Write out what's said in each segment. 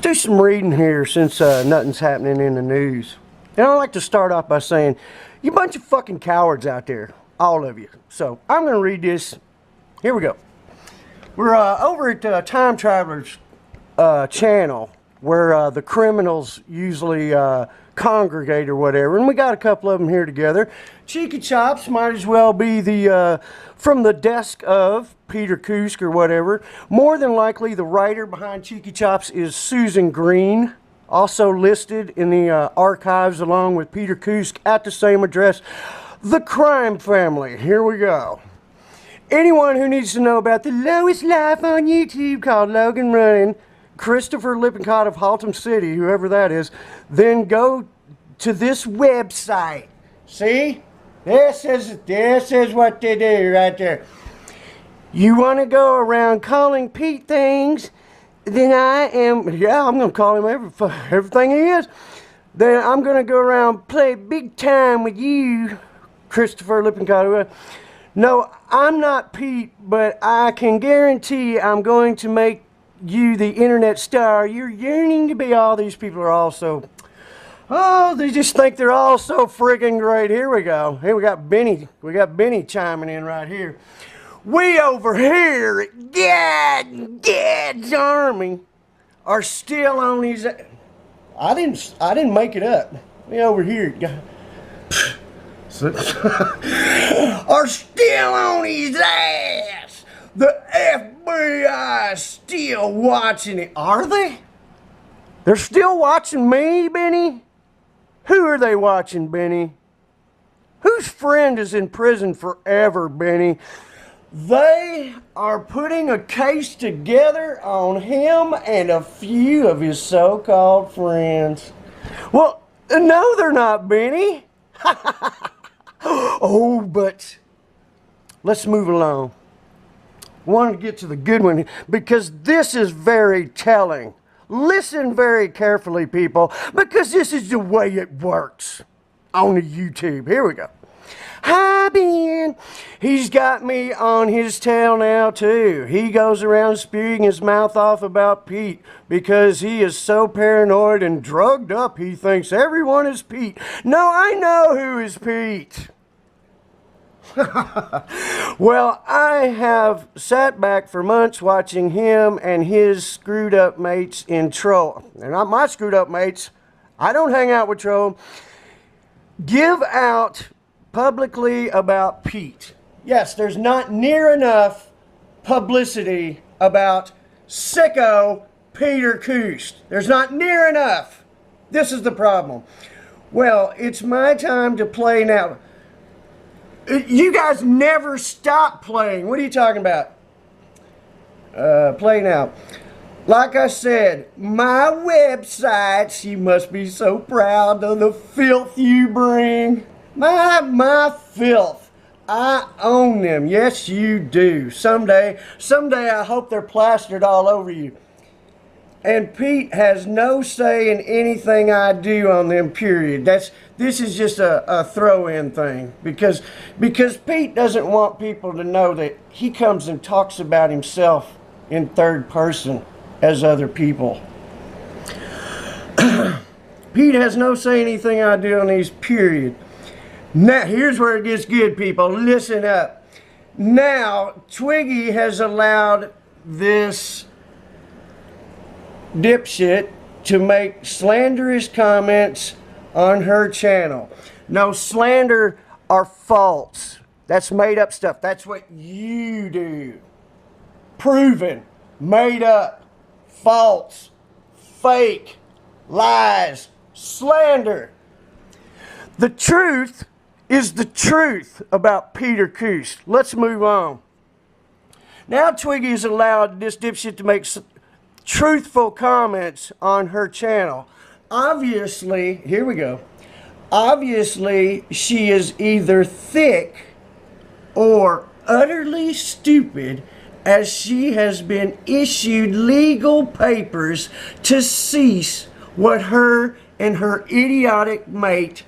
do some reading here since nothing's happening in the news. And I'd like to start off by saying, you bunch of fucking cowards out there, all of you. So I'm going to read this. Here we go. We're over at Time Traveler's channel, where the criminals usually congregate or whatever, and we got a couple of them here together. Cheeky Chops might as well be the from the desk of Peter Kusk or whatever. More than likely, the writer behind Cheeky Chops is Susan Green, also listed in the archives along with Peter Kusk at the same address. The Crime Family. Here we go. Anyone who needs to know about the lowest life on YouTube called Logan Running, Christopher Lippincott of Haltom City, whoever that is, then go to this website. See? This is what they do right there. You want to go around calling Pete things, then I'm going to call him everything he is. Then I'm going to go around play big time with you, Christopher Lippincott. No, I'm not Pete, but I can guarantee I'm going to make you the internet star you're yearning to be. All these people are also, they just think they're all so friggin' great. Here we go. Here we got Benny. We got Benny chiming in right here. We over here at Gad's Army are still on these. I didn't make it up. We over here are still on his ass. The FBI is still watching it. Are they? They're still watching me, Benny? Who are they watching, Benny? Whose friend is in prison forever, Benny? They are putting a case together on him and a few of his so-called friends. Well, no, they're not, Benny. Oh, but let's move along. I wanted to get to the good one because this is very telling. Listen very carefully, people, because this is the way it works on the YouTube. Here we go. Hi, Ben. He's got me on his tail now, too. He goes around spewing his mouth off about Pete because he is so paranoid and drugged up he thinks everyone is Pete. No, I know who is Pete. Well, I have sat back for months watching him and his screwed up mates in T.R.O.L.L. They're not my screwed up mates. I don't hang out with T.R.O.L.L. Give out publicly about Pete. Yes, there's not near enough publicity about sicko Peter Kusk. There's not near enough. This is the problem. Well, it's my time to play now. You guys never stop playing. What are you talking about? Play now. Like I said, my websites, you must be so proud of the filth you bring. My filth. I own them. Yes, you do. Someday I hope they're plastered all over you. And Pete has no say in anything I do on them, period. This is just a throw-in thing. Because Pete doesn't want people to know that he comes and talks about himself in third person as other people. Pete has no say in anything I do on these, period. Now, here's where it gets good, people. Listen up. Now, Twiggie has allowed this dipshit to make slanderous comments on her channel. No, slander are false. That's made up stuff. That's what you do. Proven, made up, false, fake, lies, slander. The truth is the truth about Peter Kusk. Let's move on. Now Twiggie has allowed this dipshit to make truthful comments on her channel. Obviously, here we go. Obviously, she is either thick or utterly stupid, as she has been issued legal papers to cease what her and her idiotic mate,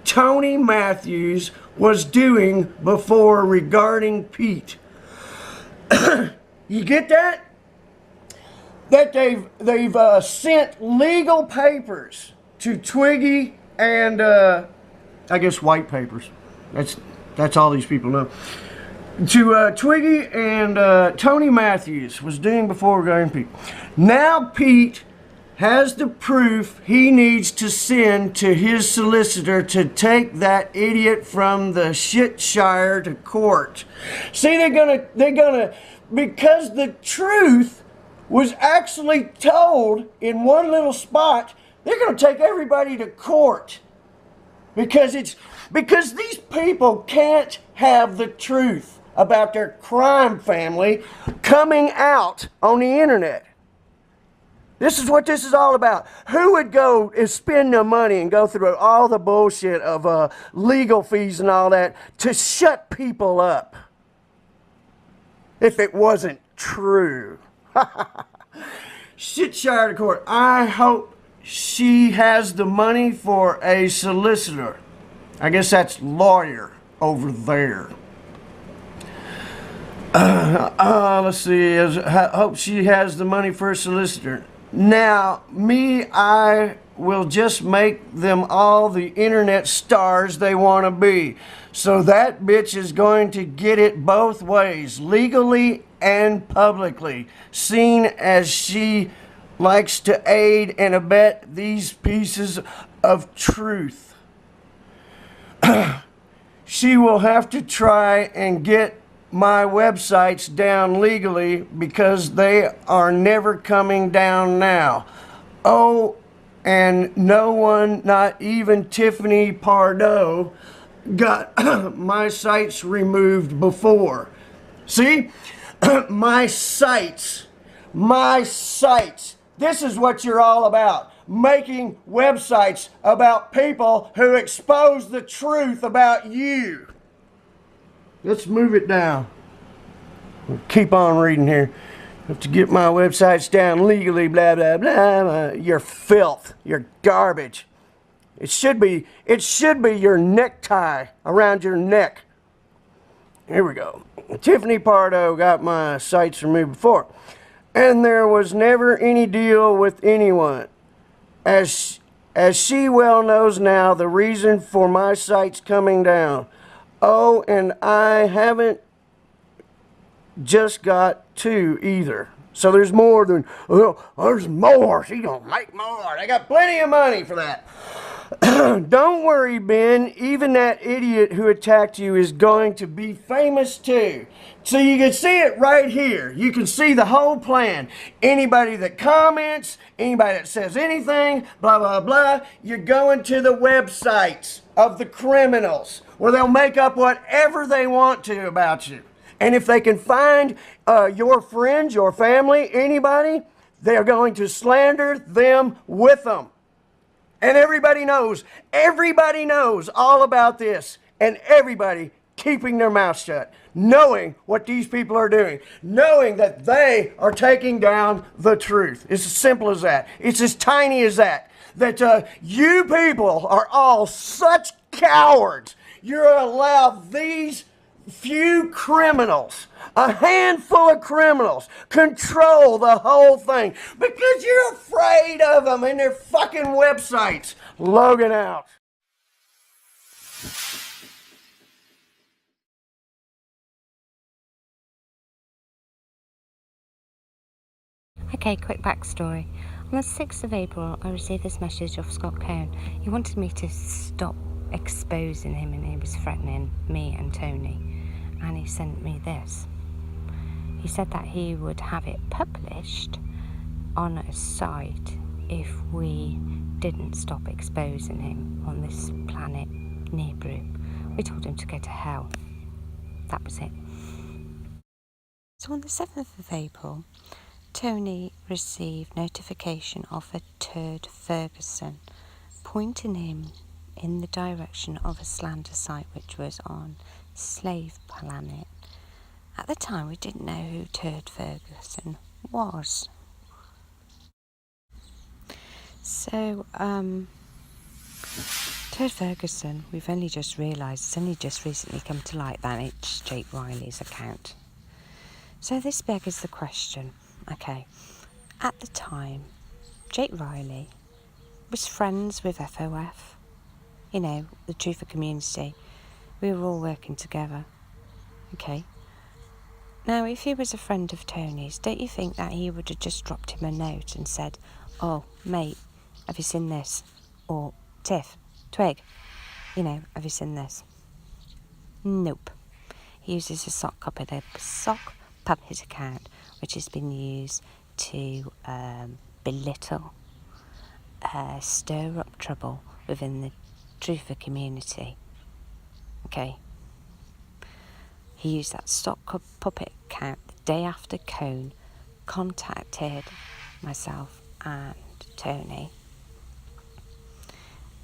Tony Matthews, was doing before regarding Pete. You get that? that they've sent legal papers to Twiggie and I guess white papers. That's all these people know. To Twiggie and Tony Matthews was doing before regarding Pete. Now Pete has the proof he needs to send to his solicitor to take that idiot from the shitshire to court. See, they're gonna, because the truth was actually told in one little spot, they're gonna take everybody to court. Because these people can't have the truth about their crime family coming out on the internet. This is what this is all about. Who would go and spend their money and go through all the bullshit of legal fees and all that to shut people up if it wasn't true? Shitshire to court. I hope she has the money for a solicitor. I guess that's lawyer over there. Let's see. I hope she has the money for a solicitor. Now, I will just make them all the internet stars they want to be. So that bitch is going to get it both ways, legally and publicly, seen as she likes to aid and abet these pieces of truth. She will have to try and get my websites down legally because they are never coming down now. Oh, and no one, not even Tiffany Pardo, got my sites removed before. See? My sites. This is what you're all about. Making websites about people who expose the truth about you. Let's move it down. We'll keep on reading here. Have to get my websites down legally, blah, blah, blah. You're filth. You're garbage. It should be your necktie around your neck. Here we go. Tiffany Pardo got my sites removed before. And there was never any deal with anyone. As she well knows now, the reason for my sites coming down. Oh, and I haven't just got two either. So there's more than, oh, there's more. She gonna make more. They got plenty of money for that. Don't worry, Ben. Even that idiot who attacked you is going to be famous too. So you can see it right here. You can see the whole plan. Anybody that comments, anybody that says anything, blah, blah, blah, you're going to the websites of the criminals where they'll make up whatever they want to about you. And if they can find your friends, your family, anybody, they're going to slander them with them. And everybody knows all about this. And everybody keeping their mouth shut, knowing what these people are doing, knowing that they are taking down the truth. It's as simple as that. It's as tiny as that. That you people are all such cowards. You're allowed these few criminals, a handful of criminals, control the whole thing because you're afraid of them and their fucking websites. Logan out. Okay, quick backstory. On the 6th of April, I received this message off Scott Cohn. He wanted me to stop exposing him and he was threatening me and Tony. And he sent me this. He said that he would have it published on a site if we didn't stop exposing him on this planet near Brew. We told him to go to hell. That was it. So on the 7th of April, Tony received notification of a turd Ferguson pointing him in the direction of a slander site which was on Slave Planet. At the time we didn't know who Turd Ferguson was. So Turd Ferguson, we've only just realised, it's only just recently come to light that it's Jake Riley's account. So this begs the question, okay, At the time, Jake Riley was friends with FOF, you know, the Truther community. We were all working together, okay? Now, if he was a friend of Tony's, don't you think that he would have just dropped him a note and said, oh, mate, have you seen this? Or, Tiff, Twig, you know, have you seen this? Nope. He uses a sock puppet account, which has been used to belittle, stir up trouble within the Truther community. Okay. He used that stock puppet account the day after Cone contacted myself and Tony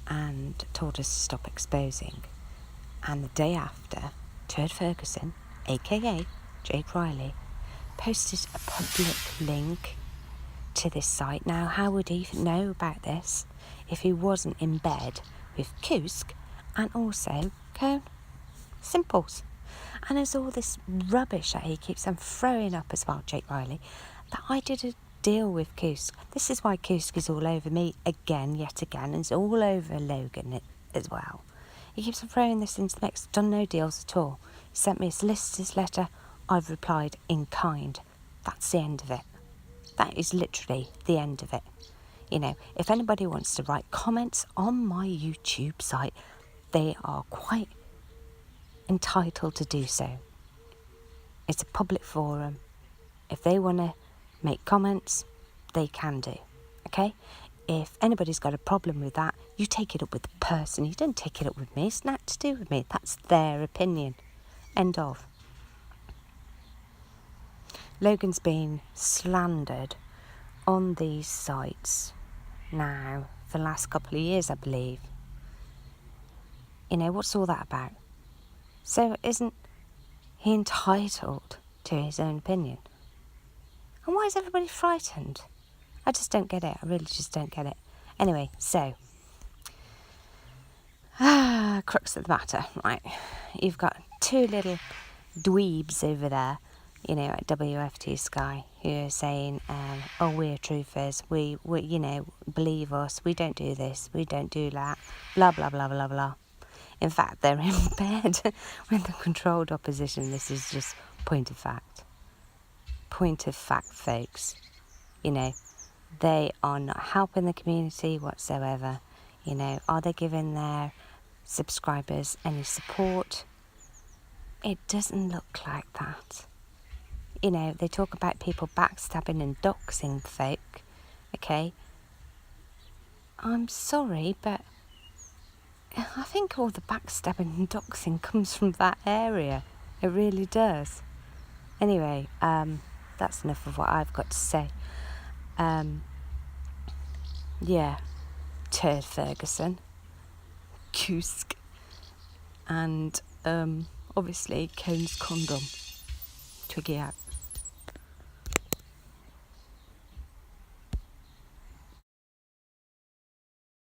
and told us to stop exposing. And the day after, Turd Ferguson, aka Jake Riley, posted a public link to this site. Now, how would he even know about this if he wasn't in bed with Kusk and also Cone? Simples. And there's all this rubbish that he keeps on throwing up as well, Jake Riley, that I did a deal with Kusk. This is why Kusk is all over me yet again, and it's all over Logan as well. He keeps on throwing this into the mix. Done no deals at all. He sent me a solicitor's letter. I've replied in kind. That's the end of it. That is literally the end of it. You know, if anybody wants to write comments on my YouTube site, they are quite entitled to do so. It's a public forum. If they want to make comments, they can do. Okay? If anybody's got a problem with that, you take it up with the person. You don't take it up with me. It's not to do with me. That's their opinion. End of. Logan's been slandered on these sites now for the last couple of years, I believe. You know, what's all that about? So isn't he entitled to his own opinion? And why is everybody frightened? I just don't get it. I really just don't get it. Anyway, so, crux of the matter, right? You've got two little dweebs over there, you know, at WFT Sky, who are saying, oh, we're truthers, we, you know, believe us, we don't do this, we don't do that, blah, blah, blah, blah, blah. In fact, they're in bed with the controlled opposition. This is just point of fact. Point of fact, folks. You know, they are not helping the community whatsoever. You know, are they giving their subscribers any support? It doesn't look like that. You know, they talk about people backstabbing and doxing folk. Okay? I'm sorry, but I think all the backstabbing and doxing comes from that area. It really does. Anyway, that's enough of what I've got to say. Yeah, Turd Ferguson, Kusk, and obviously Cone's condom. Twiggie out.